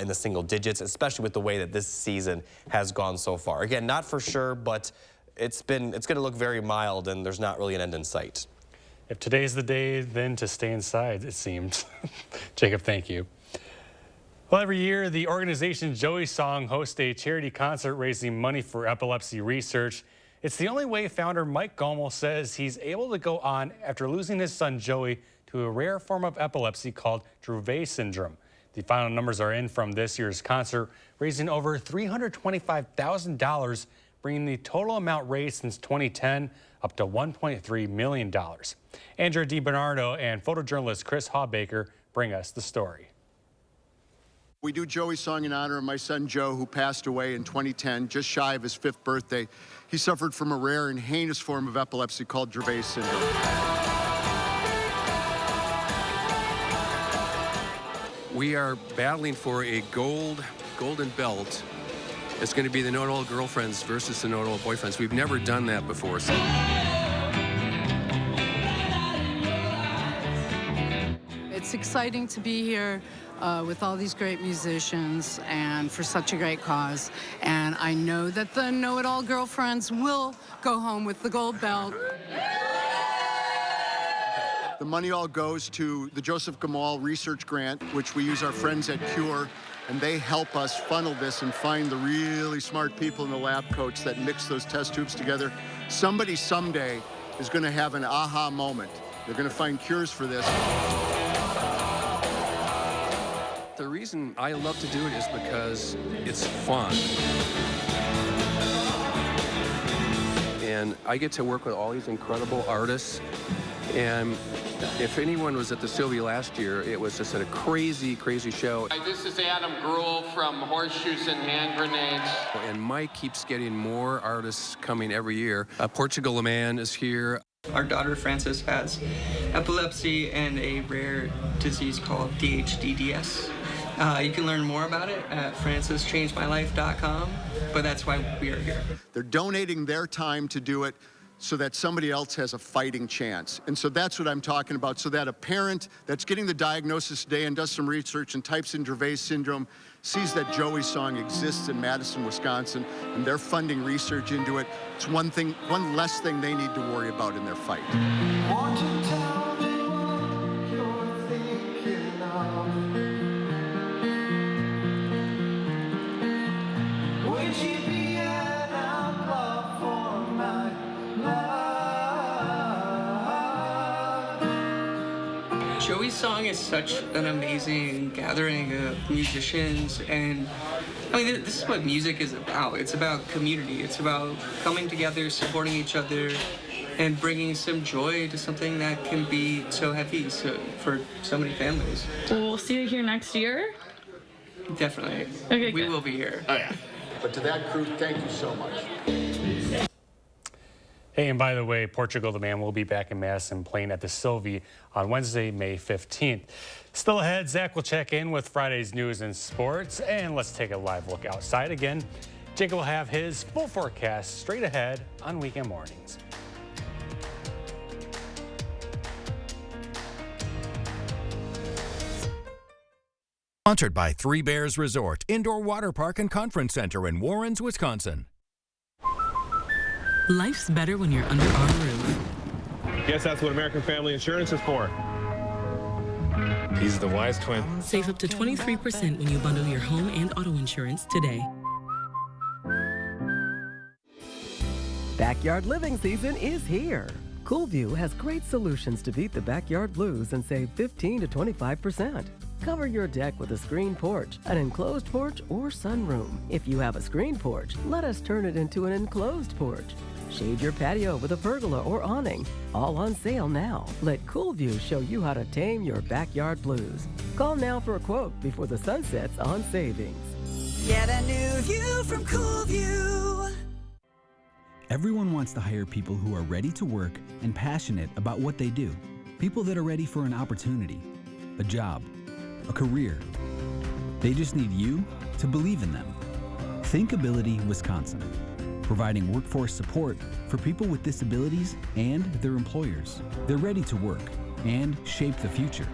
in the single digits, especially with the way that this season has gone so far. Again, not for sure, but it's going to look very mild, and there's not really an end in sight. If today's the day, then to stay inside, it seems. Jacob, thank you. Well, every year, the organization Joey Song hosts a charity concert raising money for epilepsy research. It's the only way founder Mike Gommel says he's able to go on after losing his son Joey to a rare form of epilepsy called Dravet syndrome. The final numbers are in from this year's concert, raising over $325,000, bringing the total amount raised since 2010 up to $1.3 million. Andrea DiBernardo and photojournalist Chris Hawbaker bring us the story. We do Joey Song in honor of my son Joe, who passed away in 2010, just shy of his 5th birthday. He suffered from a rare and heinous form of epilepsy called Dravet syndrome. We are battling for a golden belt. It's going to be the Know-It-All Girlfriends versus the Know-It-All Boyfriends. We've never done that before. So. It's exciting to be here with all these great musicians and for such a great cause. And I know that the Know-It-All Girlfriends will go home with the gold belt. The money all goes to the Joseph Gamal Research Grant, which we use our friends at Cure, and they help us funnel this and find the really smart people in the lab coats that mix those test tubes together. Somebody someday is going to have an aha moment. They're going to find cures for this. The reason I love to do it is because it's fun. And I get to work with all these incredible artists. And if anyone was at the Sylvie last year, it was just a crazy, crazy show. Hi, this is Adam Gruhl from Horseshoes and Hand Grenades. And Mike keeps getting more artists coming every year. Portugal Le Man is here. Our daughter Frances has epilepsy and a rare disease called DHDDS. You can learn more about it at franceschangemylife.com, but that's why we are here. They're donating their time to do it so that somebody else has a fighting chance. And so that's what I'm talking about, so that a parent that's getting the diagnosis today and does some research and types in Dravet syndrome sees that Joey song exists in Madison, Wisconsin, and they're funding research into it. It's one less thing they need to worry about in their fight. Joey's song is such an amazing gathering of musicians, and I mean, this is what music is about. It's about community. It's about coming together, supporting each other, and bringing some joy to something that can be so heavy for so many families. We'll see you here next year. Definitely. Okay, we will be here. Oh, yeah. But to that crew, thank you so much. Hey, and by the way, Portugal the Man will be back in Madison playing at the Sylvie on Wednesday, May 15th. Still ahead, Zach will check in with Friday's news and sports, and let's take a live look outside again. Jake will have his full forecast straight ahead on weekend mornings. Sponsored by Three Bears Resort, Indoor Water Park and Conference Center in Warrens, Wisconsin. Life's better when you're under our roof. Guess that's what American Family Insurance is for. He's the wise twin. Save up to 23% when you bundle your home and auto insurance today. Backyard living season is here. Coolview has great solutions to beat the backyard blues and save 15 to 25%. Cover your deck with a screen porch, an enclosed porch, or sunroom. If you have a screen porch, let us turn it into an enclosed porch. Shade your patio with a pergola or awning. All on sale now. Let Coolview show you how to tame your backyard blues. Call now for a quote before the sun sets on savings. Get a new view from Coolview. Everyone wants to hire people who are ready to work and passionate about what they do. People that are ready for an opportunity, a job, a career. They just need you to believe in them. Thinkability Wisconsin, providing workforce support for people with disabilities and their employers. They're ready to work and shape the future.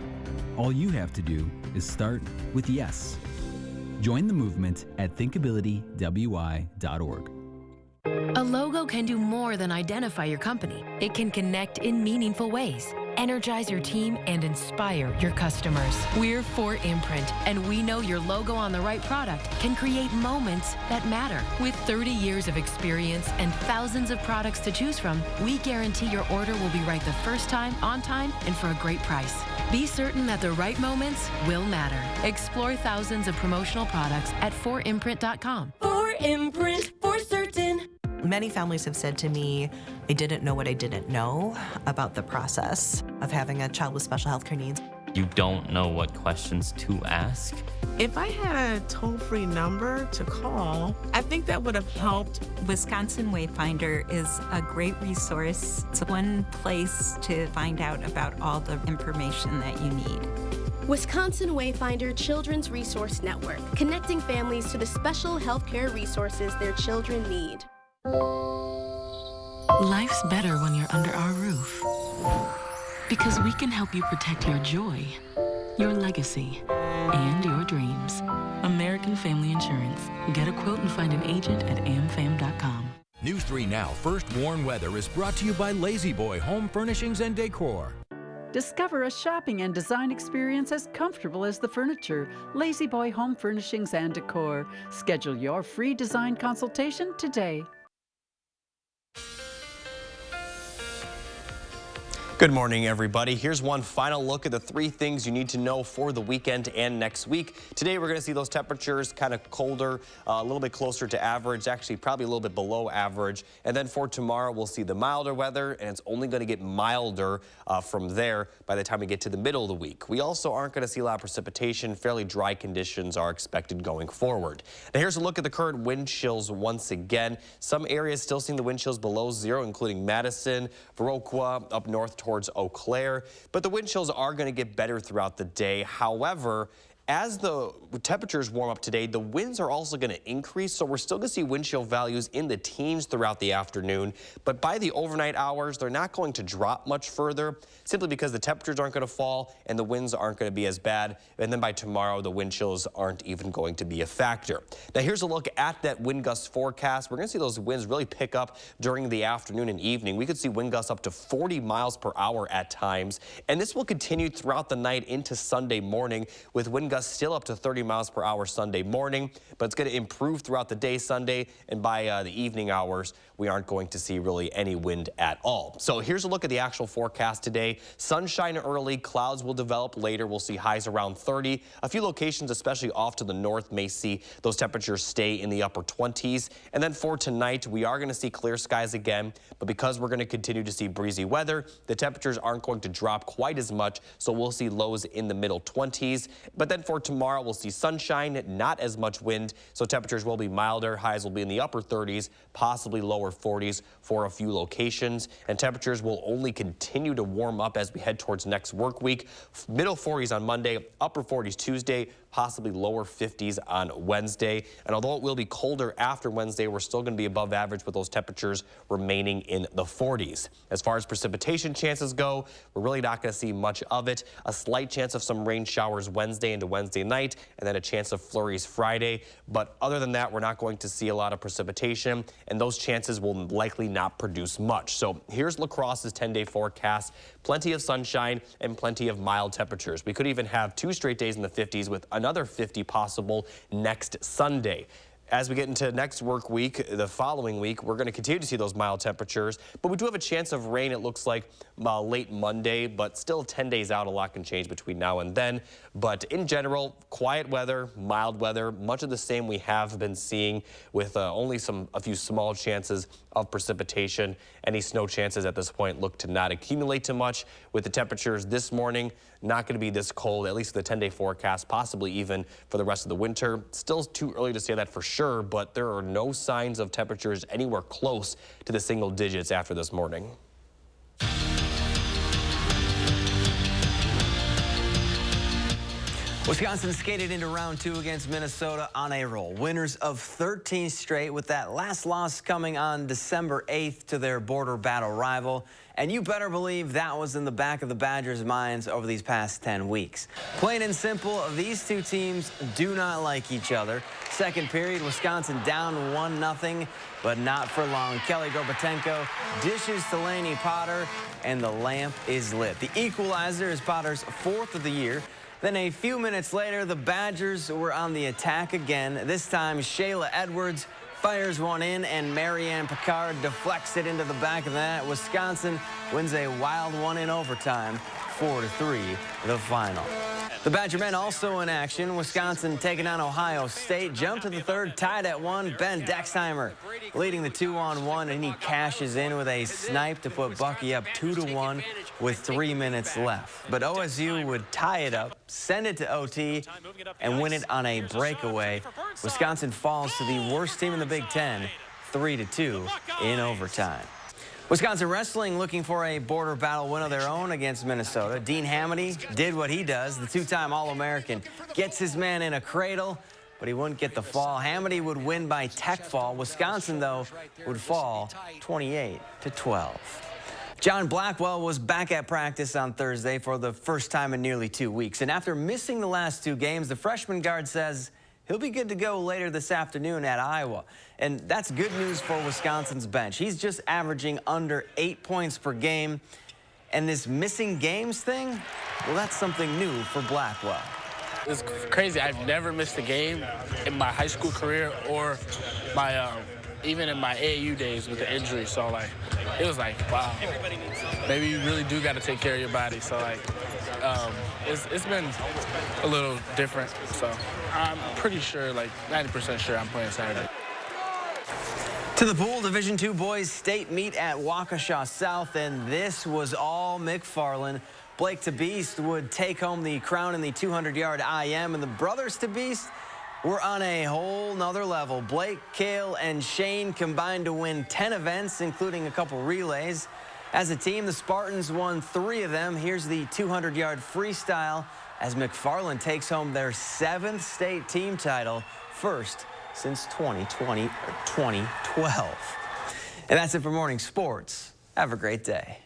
All you have to do is start with yes. Join the movement at thinkabilitywi.org. A logo can do more than identify your company. It can connect in meaningful ways, energize your team, and inspire your customers. We're 4imprint, and we know your logo on the right product can create moments that matter. With 30 years of experience and thousands of products to choose from, we guarantee your order will be right the first time, on time, and for a great price. Be certain that the right moments will matter. Explore thousands of promotional products at 4imprint.com. 4imprint, for certain. Many families have said to me, I didn't know what I didn't know about the process of having a child with special health care needs. You don't know what questions to ask. If I had a toll-free number to call, I think that would have helped. Wisconsin Wayfinder is a great resource. It's one place to find out about all the information that you need. Wisconsin Wayfinder Children's Resource Network, connecting families to the special healthcare resources their children need. Life's better when you're under our roof. Because we can help you protect your joy, your legacy, and your dreams. American Family Insurance. Get a quote and find an agent at amfam.com. News 3 Now First Warn Weather is brought to you by Lazy Boy Home Furnishings and Decor. Discover a shopping and design experience as comfortable as the furniture. Lazy Boy Home Furnishings and Decor. Schedule your free design consultation today. Good morning, everybody. Here's one final look at the 3 things you need to know for the weekend and next week. Today, we're going to see those temperatures kind of colder, a little bit closer to average, actually probably a little bit below average. And then for tomorrow, we'll see the milder weather, and it's only going to get milder from there by the time we get to the middle of the week. We also aren't going to see a lot of precipitation. Fairly dry conditions are expected going forward. Now, here's a look at the current wind chills once again. Some areas still seeing the wind chills below 0, including Madison, Viroqua, up north towards Eau Claire, but the wind chills are going to get better throughout the day. However, as the temperatures warm up today, the winds are also going to increase, so we're still going to see wind chill values in the teens throughout the afternoon. But by the overnight hours, they're not going to drop much further, simply because the temperatures aren't going to fall and the winds aren't going to be as bad. And then by tomorrow, the wind chills aren't even going to be a factor. Now, here's a look at that wind gust forecast. We're going to see those winds really pick up during the afternoon and evening. We could see wind gusts up to 40 miles per hour at times, and this will continue throughout the night into Sunday morning, with wind gusts still up to 30 miles per hour Sunday morning, but it's going to improve throughout the day Sunday, and by the evening hours, we aren't going to see really any wind at all. So here's a look at the actual forecast today. Sunshine early, clouds will develop later. We'll see highs around 30. A few locations, especially off to the north, may see those temperatures stay in the upper 20s. And then for tonight, we are going to see clear skies again, but because we're going to continue to see breezy weather, the temperatures aren't going to drop quite as much, so we'll see lows in the middle 20s. But then for tomorrow, we'll see sunshine, not as much wind, so temperatures will be milder. Highs will be in the upper 30s, possibly lower 40s for a few locations, and temperatures will only continue to warm up as we head towards next work week. Middle 40s on Monday, upper 40s Tuesday, possibly lower 50s on Wednesday. And although it will be colder after Wednesday, we're still going to be above average with those temperatures remaining in the 40s. As far as precipitation chances go, we're really not going to see much of it. A slight chance of some rain showers Wednesday into Wednesday night, and then a chance of flurries Friday. But other than that, we're not going to see a lot of precipitation, and those chances will likely not produce much. So here's La Crosse's 10-day forecast. Plenty of sunshine and plenty of mild temperatures. We could even have 2 straight days in the 50s with another 50 possible next Sunday. As we get into next work week, the following week, we're going to continue to see those mild temperatures, but we do have a chance of rain, it looks like, late Monday, but still 10 days out. A lot can change between now and then. But in general, quiet weather, mild weather, much of the same we have been seeing, with only a few small chances of precipitation. Any snow chances at this point look to not accumulate too much. With the temperatures this morning, not going to be this cold, at least the 10-day forecast, possibly even for the rest of the winter. Still too early to say that for sure, but there are no signs of temperatures anywhere close to the single digits after this morning. Wisconsin skated into round 2 against Minnesota on a roll. Winners of 13 straight, with that last loss coming on December 8th to their border battle rival. And you better believe that was in the back of the Badgers' minds over these past 10 weeks. Plain and simple, these two teams do not like each other. Second period, Wisconsin down 1-0, but not for long. Kelly Gorbatenko dishes to Laney Potter, and the lamp is lit. The equalizer is Potter's 4th of the year. Then a few minutes later, the Badgers were on the attack again. This time, Shayla Edwards fires one in, and Marianne Picard deflects it into the back of the net. Wisconsin wins a wild one in overtime, 4-3, the final. The Badger men also in action. Wisconsin taking on Ohio State. Jump to the third, tied at 1. Ben Dexheimer leading the 2-on-1, and he cashes in with a snipe to put Bucky up 2-1 with 3 minutes left. But OSU would tie it up, send it to OT, and win it on a breakaway. Wisconsin falls to the worst team in the Big Ten, 3-2 in overtime. Wisconsin wrestling looking for a border battle win of their own against Minnesota. Dean Hamady did what he does. The two-time All-American gets his man in a cradle, but he wouldn't get the fall. Hamady would win by tech fall. Wisconsin, though, would fall 28-12. John Blackwell was back at practice on Thursday for the first time in nearly 2 weeks. And after missing the last 2 games, the freshman guard says he'll be good to go later this afternoon at Iowa. And that's good news for Wisconsin's bench. He's just averaging under 8 points per game. And this missing games thing, well, that's something new for Blackwell. It's crazy. I've never missed a game in my high school career or my even in my AAU days with the injury. So, like, it was like, wow, maybe you really do got to take care of your body. So, like, it's been a little different. So I'm pretty sure, like 90% sure I'm playing Saturday. To the pool, Division II boys state meet at Waukesha South, and this was all McFarland. Blake TeBeast would take home the crown in the 200-yard IM, and the brothers TeBeast were on a whole nother level. Blake, Cale, and Shane combined to win 10 events, including a couple relays. As a team, the Spartans won 3 of them. Here's the 200-yard freestyle as McFarland takes home their 7th state team title, first since 2012. And that's it for Morning Sports. Have a great day.